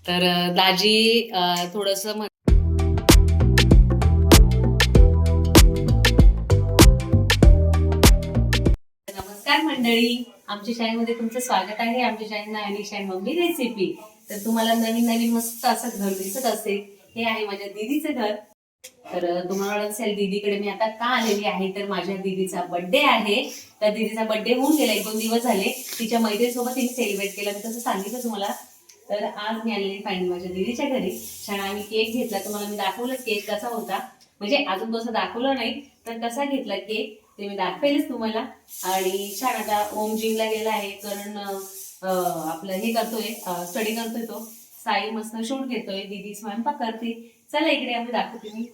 तर दाजी थोडस नमस्कार मंडळी, आमच्या चॅनलमध्ये तुमचं स्वागत आहे. आमच्या चॅनल आणि शाईन मम्मी रेसिपी. तर तुम्हाला नवीन नवीन मस्त असं घर दिसत असेल. हे आहे माझ्या दीदीचं घर. तर तुम्हाला असेल दीदीकडे मी आता का आलेली आहे, तर माझ्या दीदीचा बर्थडे आहे. तर दीदीचा बर्थडे होऊन गेला, 1-2 दिवस झाले. तिच्या मैत्रिणीसोबत तिने सेलिब्रेट केला, मी तसं सांगितलं तुम्हाला. तर आज मी आलेली फायनल माझ्या दीदीच्या घरी. छान आम्ही केक घेतला. तुम्हाला मी दाखवलं केक कसा होता, म्हणजे अजून तसं दाखवलं नाही, तर कसा घेतला केक ते मी दाखवेलच तुम्हाला. आणि छान आता ओम जिमला गेला आहे, कारण आपलं हे करतोय, स्टडी करतोय तो. साई मस्त शूट घेतोय, दीदी स्वयंपाक करते. चला इकडे आम्ही दाखवते मी.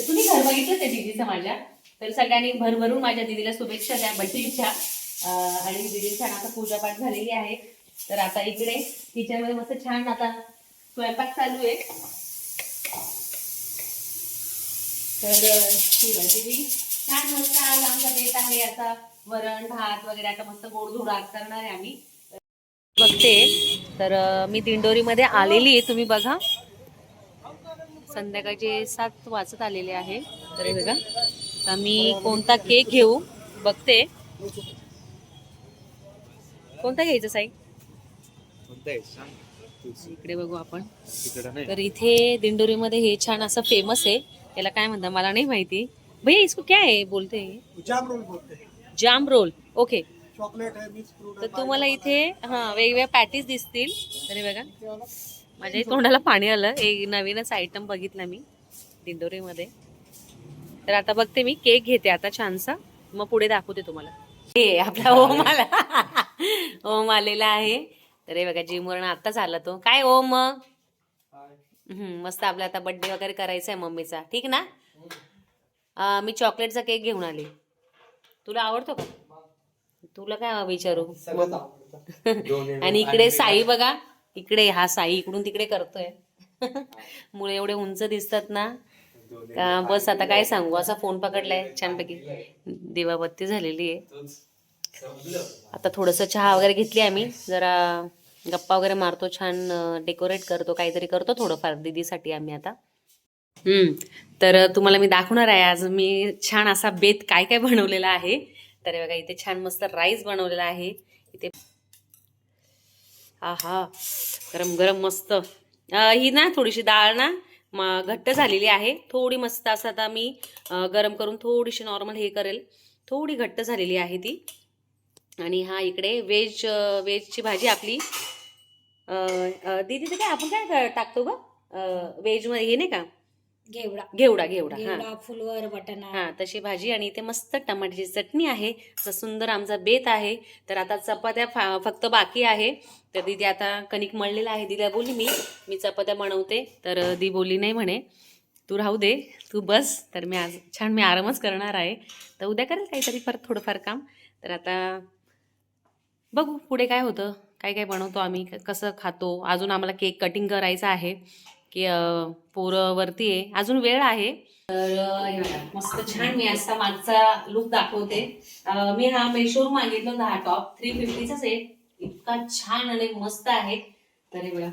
तुम्ही घर बघितलं ते दीदीचं माझ्या. तर सगळ्यांनी भरभरून माझ्या दीदीला शुभेच्छा द्या बर्थडेच्या. आणि दीदी छान आता पूजापाठ झालेली आहे. तर आता इकडे किचन मध्ये मस्त छान आता स्वयंपाक चालू आहे. तर दीदी छान मस्त आज आमचा बेत आहे. आता वरण भात वगैरे आता मस्त गोडधोड आज करणार आहे आम्ही. बघते तर मी दिंडोरीमध्ये आलेली आहे. तुम्ही बघा, संध्याकाळचे 7 वाजत आलेले आहे. तर बघा, तर मी कोणता केक घेऊ बघते. कोणता घ्यायचा साई? इकडे बघू आपण. तर इथे दिंडोरीमध्ये हे छान असं फेमस आहे. याला काय म्हणतात मला नाही माहिती. भैया इसको क्या है बोलते हैं? जाम रोल बोलते हैं. जाम रोल. ओके. चॉकलेट है, मिक्स फ्रूट तर है. तुम्हाला इथे वेगवेगळ्या पॅटीज दिसतील. तरी बघा, माझ्या तोंडाला पाणी आलं. एक नवीनच आयटम बघितला मी दिंडोरीमध्ये. तर आता बघते मी केक घेते आता छानसा, मग पुढे दाखवते तुम्हाला. हे आपला ओम आला. ओम आलेला आहे. तर हे बघा, जिमवरून आताच आला तो. काय ओम? मस्त आपला आता बर्थडे वगैरे करायचा आहे मम्मीचा, ठीक ना? मी चॉकलेटचा केक घेऊन आले. तुला आवडतो का? तुला काय विचारू. आणि इकडे साई बघा, इकडे हा साई इकडून तिकडे करतोय. मुळे एवढे उंच दिसतात ना, बस आता काय सांगू. असा फोन पकडलाय छानपैकी, दिवाबत्ती झालेली आहे. आता थोडस चहा वगैरे घेतली आम्ही, जरा गप्पा वगैरे मारतो, छान डेकोरेट करतो, काहीतरी करतो थोडंफार दीदीसाठी आम्ही आता. तर तुम्हाला मी दाखवणार आहे आज मी छान असा बेत काय काय बनवलेला आहे. तर बघा, इथे छान मस्त राईस बनवलेला आहे. इथे हा गरम गरम मस्त. ही ना थोडीशी डाळ ना घट्ट झालेली आहे, थोडी मस्त असं. आता मी गरम करून थोडीशी नॉर्मल हे करेल, थोडी घट्ट झालेली आहे ती. आणि हा इकडे व्हेजची भाजी आपली. दीदी ते काय आपण काय टाकतो ग व्हेज मध्ये, हे नाही का, घेवडा घेवडा घेवडा, फुलवर, वाटाणा. हा तशी भाजी. आणि इथे मस्त टमाट्याची चटणी आहे. तर सुंदर आमचा बेत आहे. तर आता चपात्या फक्त बाकी आहे. तर दीदी आता कणिक मळलेला आहे. दीदीला बोलली मी चपात्या बनवते. तर दी बोलली नाही म्हणे, तू राहू दे, तू बस. तर मी आज छान मी आरामच करणार आहे. तर उद्या करेल काहीतरी परत थोडंफार काम. तर आता बघू पुढे काय होतं, काय काय बनवतो आम्ही, कसं खातो. अजून आम्हाला केक कटिंग करायचं आहे की पोरं वरती आहे, अजून वेळ आहे. तर मस्त छान मी असा मागचा लुक दाखवते. मी हा मेशोवर मागितला होता, हा टॉप 350चा सेट. इतका छान आणि मस्त आहे. तर हे बघा,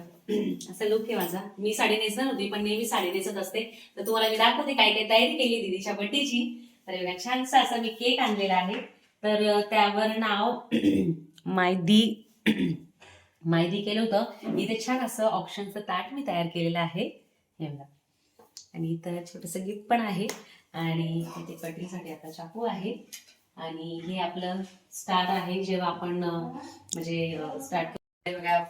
असा लुक आहे माझा. मी साडी नेसणार होती, पण नेहमी साडी नेसत असते. तर तुम्हाला मी दाखवते काय काय तयारी केली दीदीच्या बर्थडेची. तर बघा, छानसा असा मी केक आणलेला आहे. तर त्यावर नाव मायदी केलं होतं. इथे छान असं ऑप्शनचं ताट मी तयार केलेलं आहे, हे बघा. आणि इथं छोटंसं गिफ्ट पण आहे. आणि इथे कटिंगसाठी आता चाकू आहे. आणि हे आपलं स्टार्ट आहे, जेव्हा आपण म्हणजे स्टार्ट.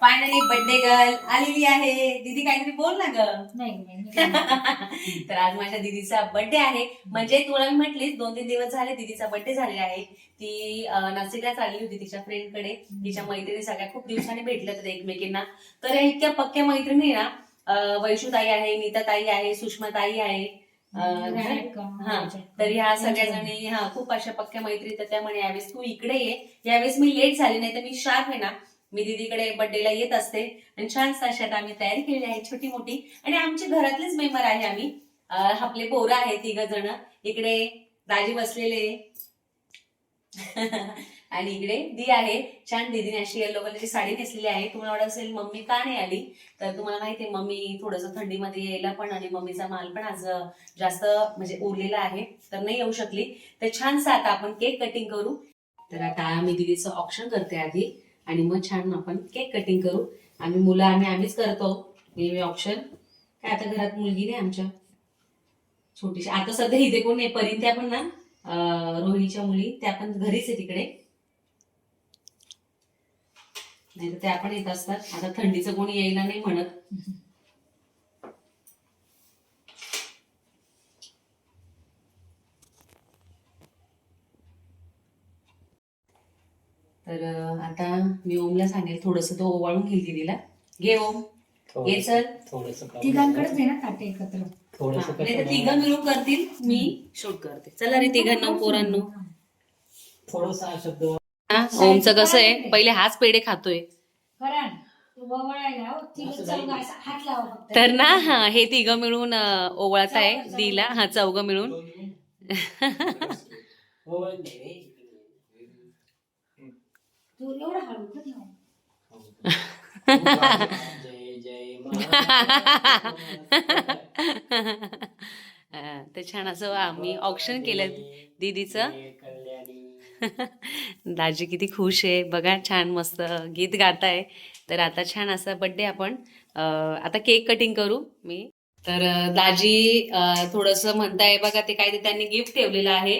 फायनली बर्थडे गर्ल आलेली आहे. दीदी काहीतरी बोल ना ग. नाही. तर आज माझ्या दीदीचा बर्थडे आहे. म्हणजे तुला मी म्हटली 2-3 दिवस झाले दीदीचा बर्थडे झालेला आहे. ती नाशिकला चालली होती तिच्या फ्रेंडकडे. तिच्या मैत्रिणी सगळ्या खूप दिवसांनी भेटल्या होत्या एकमेकींना. तर इतक्या पक्क्या मैत्रिणी ना, वैशूताई आहे, नीताताई आहे, सुषमाताई आहे. तर ह्या सगळ्या जणी खूप अशा पक्क्या मैत्री. तर त्या म्हणे यावेळेस तू इकडे ये. यावेळेस मी लेट झाली, नाही तर मी शार्प आहे ना, मी दीदीकडे बर्थडेला येत असते. आणि छान अशात आम्ही तयारी केलेली आहे छोटी मोठी. आणि आमच्या घरातलेच मेंबर आहे आम्ही. आपले पोरं आहेत 3 जण. इकडे दाजी बसलेले, आणि इकडे दी आहे. छान दीदीने अशी येलो कलरची साडी नेसलेली आहे. तुम्हाला वाटत असेल मम्मी का नाही आली, तर तुम्हाला माहिती आहे मम्मी थोडंसं थंडीमध्ये यायला पण आणि मम्मीचा माल पण आज जास्त म्हणजे उरलेला आहे तर नाही येऊ शकली. तर छानसा आता आपण केक कटिंग करू. तर आता मी दीदीचं ऑप्शन करते आधी आणि मग छान आपण केक कटिंग करू. आम्हीच करतो नेहमी ऑप्शन. काय आता घरात मुलगी नाही आमच्या छोटीशी. आता सध्या इथे कोण नाही, परीन त्या पण ना रोहिणीच्या मुली त्या पण घरीच आहे तिकडे, नाही तर त्या पण येत असतात. आता थंडीचं कोणी यायला नाही म्हणत. तर आता मी ओमला सांगेल थोडस तो ओवाळून घेईल दीदीला. घे ओम, घे चल. तिघांकडेच आहे ना ताटे एकत्र. नाही तर तिघं मिळून करतील, मी शूट करते. चला रे तिघांना पोरांनो. हा, ओमचं कसं आहे पहिले हाच पेढे खातोय करण तू वळायला हो, तिघं चौघं असं हात लावा फक्त. तर ना हा हे तिघं मिळून ओवाळत आहे दीला. हा चौघं मिळून. तू एवढं हळू का ठेवा? तर छान असं आम्ही ऑप्शन केलं दीदीचं. दाजी किती खुश आहे बघा, छान मस्त गीत गात आहे. तर आता छान असा बर्थडे आपण आता केक कटिंग करू मी. तर दाजी थोडस म्हणताय बघा, ते काय ते त्यांनी गिफ्ट ठेवलेलं आहे.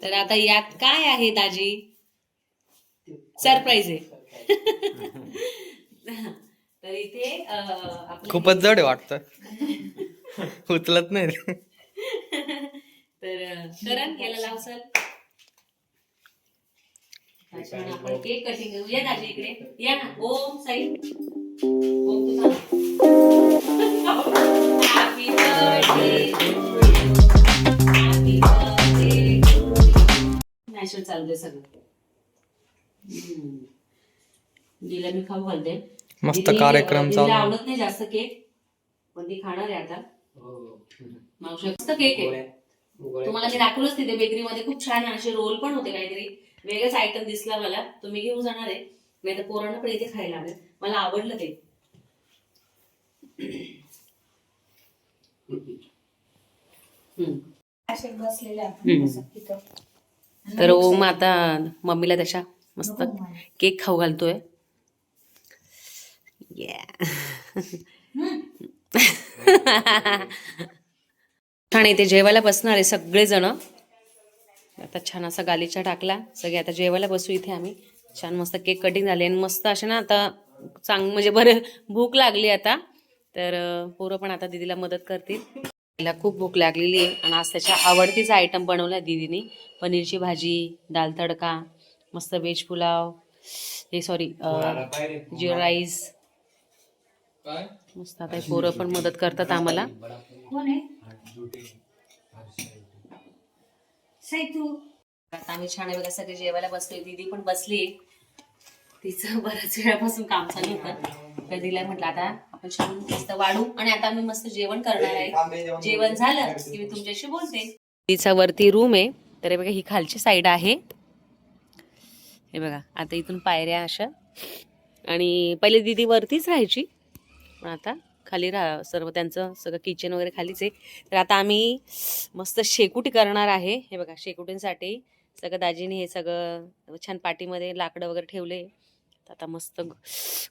तर आता यात काय आहे दाजी? सरप्राईज आहे. तर इथे खूपच जड आहे वाटतं. उचलत नाही. तर करण याला लाव सर. आपण केक कटिंग करू. या दाजी इकडे या ना. ओम साईड. ओम तू happy birthday. Happy birthday. Natural चालू दे सगळं. दिला मी खाऊ घालते. मस्त कार्यक्रम चालू. तिला आवडत नाही जास्त केक, पण ती खाणार आहे आता. मावशी मस्त केक आहे. तुम्हाला मी दाखवलंच तिथे बेकरीमध्ये खूप छान असे रोल पण होते, काहीतरी वेगळाच आयटम दिसला मला. तुम्ही घेऊन जाणार आहे, नाही तर पोरांना पण इथे खायला लागेल. मला आवडलं ते. असे बसलेले आपण असं तिथं. तर ओम आता मम्मीला त्याच्या मस्त केक खाऊ घालतोय. छान इथे जेवायला बसणार आहे सगळेजण. आता छान असा गालीचा टाकला, सगळे आता जेवायला बसू इथे आम्ही. छान मस्त केक कटिंग झाले आणि मस्त असे ना आता म्हणजे बरं भूक लागली आता. तर पोरं पण आता दीदीला मदत करतील. तिला खूप भूक लागलेली आहे आणि आज त्याच्या आवडतीचा आयटम बनवला दीदीने. पनीरची भाजी, दाल तडका, मस्त व्हेज पुलाव, जिरा राईस. मस्त आता पोरं पण मदत करतात आम्हाला. कोण आहे साई तू? आता आम्ही छान आहे बघा सगळे जेवायला बसलोय. दीदी पण बसली. तिचं बऱ्याच वेळापासून काम चालू होतं. तर तिला म्हटलं आता आपण छान मस्त वाढू आणि आता आम्ही मस्त जेवण करणार आहे. जेवण झालं की मी तुमच्याशी बोलते. तिचा वरती रूम आहे. तर हे बघा ही खालची साईड आहे. हे बघा आता इथून पायऱ्या अशा. आणि पहिले दीदी वरतीच राहायची, पण आता खाली सर्व त्यांचं सगळं किचन वगैरे खालीच आहे. तर आता आम्ही मस्त शेकोटी करणार आहे. हे बघा शेकोटींसाठी सगळं दाजीने हे सगळं छान पाटीमध्ये लाकडं वगैरे ठेवले. तर आता मस्त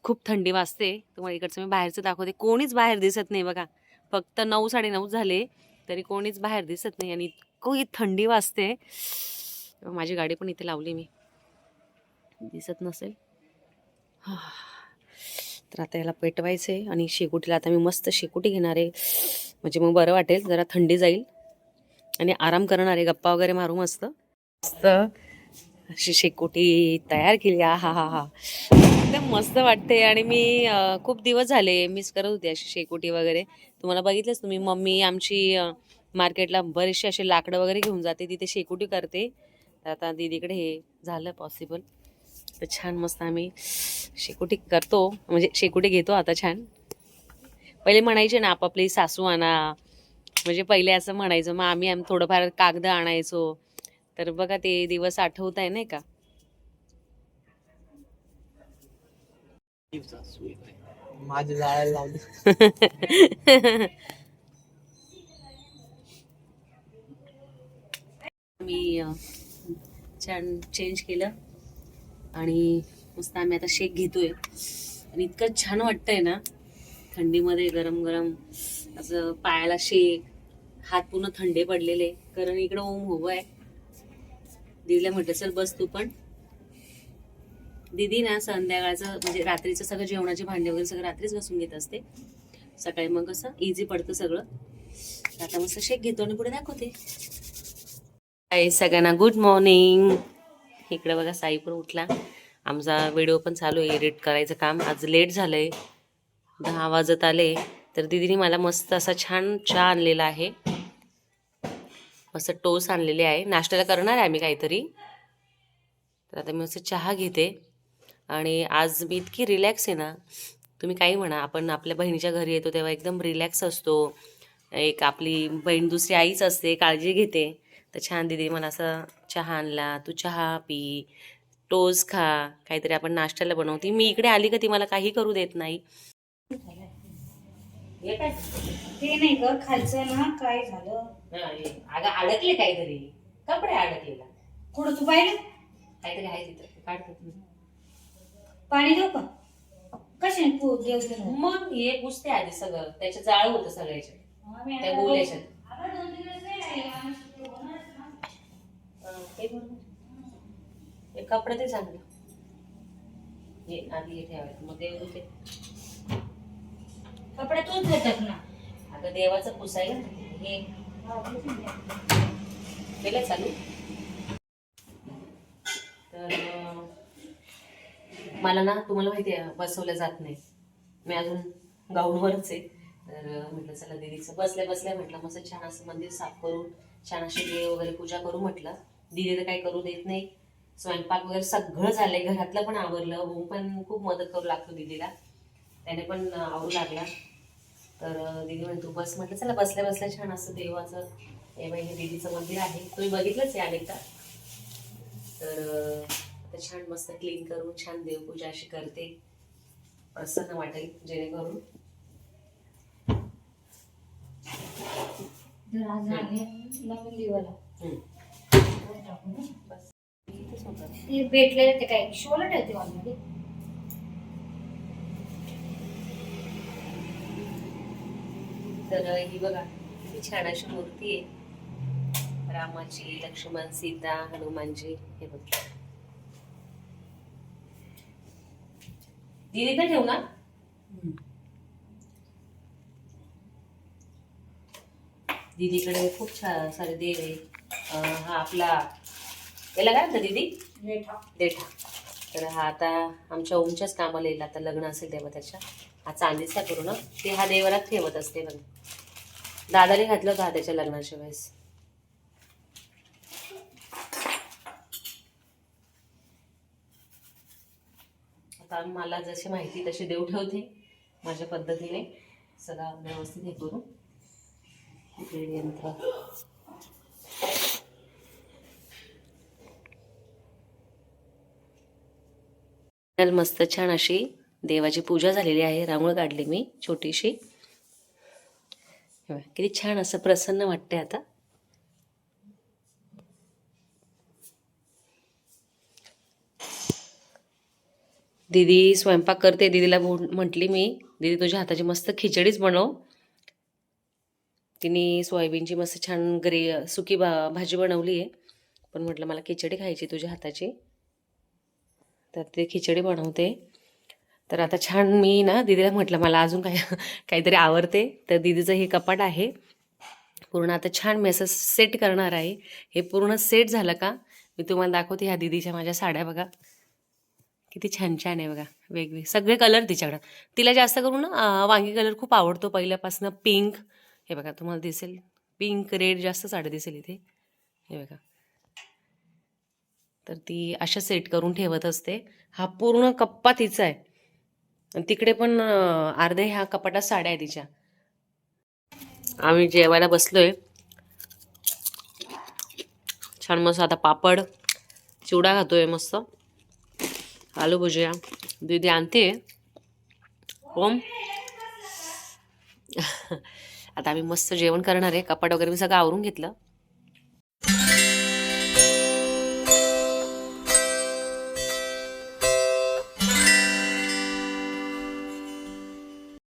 खूप थंडी वाजते. तुम्हाला इकडचं मी बाहेरचं दाखवते. कोणीच बाहेर दिसत नाही बघा. फक्त 9 9:30 झाले तरी कोणीच बाहेर दिसत नाही आणि इतकं थंडी वाजते. माझी गाडी पण इथे लावली मी, दिसत नसेल. तर आता याला पेटवायचं आहे आणि शेकोटीला आता मी मस्त शेकोटी घेणार आहे. म्हणजे मग बरं वाटेल, जरा थंडी जाईल आणि आराम करणार आहे. गप्पा वगैरे मारू मस्त. मस्त अशी शेकोटी तयार केली. हा हा हा हा एकदम मस्त वाटते. आणि मी खूप दिवस झाले मिस करत होते अशी शेकोटी वगैरे. तुम्हाला बघितलंच तुम्ही, मम्मी आमची मार्केटला बरेचसे असे लाकडं वगैरे घेऊन जाते, तिथे शेकोटी करते. तर आता दीदीकडे हे झालं पॉसिबल. तर छान मस्त आम्ही शेकोटी करतो, म्हणजे शेकोटी घेतो आता छान. पहिले म्हणायचे ना आपापली सासू आणा, म्हणजे पहिले असं म्हणायचो, मग आम्ही थोडंफार कागद आणायचो. तर बघा ते दिवस आठवत आहे नाही का. माझे जाळायला लावले. मी छान चेंज केलं आणि मस्त आम्ही आता शेक घेतोय आणि इतकं छान वाटतंय ना थंडीमध्ये गरम गरम असं पायाला शेक, हात पूर्ण थंडे पडलेले. कारण इकडं ओम उभं आहे. दीदीला म्हटलं चल बस तू पण. दीदी ना संध्याकाळचं म्हणजे रात्रीचं सगळं जेवणाचे भांडे वगैरे सगळं रात्रीच घासून घेत असते. सकाळी मग कसं इझी पडतं सगळं. आता मस्त शेक घेतो आणि पुढे दाखवते. हाय सगळ्यांना, गुड मॉर्निंग. इकडे बघा साई पण उठला. आमचा व्हिडिओ पण चालू आहे एडिट करायचं काम. आज लेट झालंय, 10 वाजत आले. तर दीदीने मला मस्त असा छान चहा आणलेला आहे. मस्त टोस्ट आणलेले आहे. नाश्त्याला करणार आहे आम्ही काहीतरी. तर आता मी मस्त चहा घेते. आणि आज मी इतकी रिलॅक्स आहे ना, तुम्ही काही म्हणा. आपण आपल्या बहिणीच्या घरी येतो तेव्हा एकदम रिलॅक्स असतो. एक आपली बहीण दुसरी आईच असते, काळजी घेते. तर छान दीदी मला असं चहा आणला. तू चहा पी, टोस्ट खा, काहीतरी आपण नाश्त्याला बनवते. मी इकडे आली का ती मला काही करू देत नाही. हे काय ते नाही ग खालचं ना काय झालं. अगं अडकले काहीतरी, कपडे अडकलेला कुठं तू पाहिलं काहीतरी आहे तिथं, काढतात. पाणी देऊ का कशाने देव. मग हे पुसते आधी सगळं, त्याच्या जाळ होतं सगळ्याच्या त्या गोल्याच्यात. हे कपडे ते चांगले हे आधी हे ठेवायचं, मग ते होते. कपडे तूच देतात ना. आता देवाचं पुसायला हे केलं चालू. तर मला ना तुम्हाला माहिती आहे बसवलं जात नाही. मी अजून गाऊनवरच आहे. तर म्हटलं चला दीदीचं बसल्या बसल्या म्हटलं मस्त छान असं मंदिर साफ करून छान अशी देव वगैरे पूजा करू म्हटलं. दीदी तर काही करू देत नाही. स्वयंपाक वगैरे सगळं झालंय, घरातलं पण आवरलं. ओम पण खूप मदत करू लागतो दीदीला, त्याने पण आवरू लागला. तर दीदी म्हणतो बस. म्हटलं चला बसल्या बसल्या छान असं देवाचं हे बाई हे दीदीचं मंदिर आहे, तुम्ही बघितलंच आहे अनेकदा. तर आता छान मस्त क्लीन करून छान देवपूजा अशी करते, प्रसन्न वाटेल जेणेकरून. नवीन दिवाला बस इथेच होतं. ते भेटलेलं ते काय शोला ठेवते ऑलरेडी. तर ही बघा किती छान अशी मूर्ती आहे, रामाची, लक्ष्मण, सीता, हनुमानजी. हे बघा दीदी का ठेवू ना. दीदीकडे खूप छान सारे देव आहे. हा आपला याला काय म्हणतात दीदी, देठा. तर हा आता आमच्या ओमच्याच कामाला येईल. आता लग्न असेल तेव्हा त्याच्या हा चांदीचा करू ना, ते हा देवरात ठेवत असते. बघ दादाने घातलं होतं हा त्याच्या लग्नाच्या वेळेस. आता मला जशी माहिती तशी देव ठेवते माझ्या पद्धतीने, सगळं व्यवस्थित हे करू. यंत्र मस्त छान अशी देवाची पूजा झालेली आहे. रांगोळ काढली मी छोटीशी. किती छान असं प्रसन्न वाटते. आता दीदी स्वयंपाक करते. दीदीला म्हटली मी दीदी तुझ्या हाताची मस्त खिचडीच बनव. तिने सोयाबीनची मस्त छान सुकी भाजी बनवली आहे, पण म्हटलं मला खिचडी खायची तुझ्या हाताची, तर ते खिचडी बनवते. तर आता छान मी ना दीदीला म्हटलं मला अजून काहीतरी आवडते. तर दीदीचं हे कपाट आहे पूर्ण, आता छान मी असं सेट करणार आहे. हे पूर्ण सेट झालं का मी तुम्हाला दाखवते. ह्या दीदीच्या माझ्या साड्या बघा किती छान छान आहे बघा, वेगवेगळे सगळे कलर तिच्याकडं. तिला जास्त करून वांगी कलर खूप आवडतो पहिल्यापासून. पिंक हे बघा तुम्हाला दिसेल, पिंक रेड जास्त साडी दिसेल इथे. हे बघा, तर ती अशा सेट करून ठेवत असते. हा पूर्ण कप्पा तिचा आहे. आणि तिकडे पण अर्धे ह्या कपाटात साड्या आहे तिच्या. आम्ही जेवायला बसलोय. छान मस्त आता पापड चिवडा खातोय मस्त. आलू भुजिया दीदी आणते. ओम आता आम्ही मस्त जेवण करणार आहे. कपाट वगैरे मी सगळं आवरून घेतलं.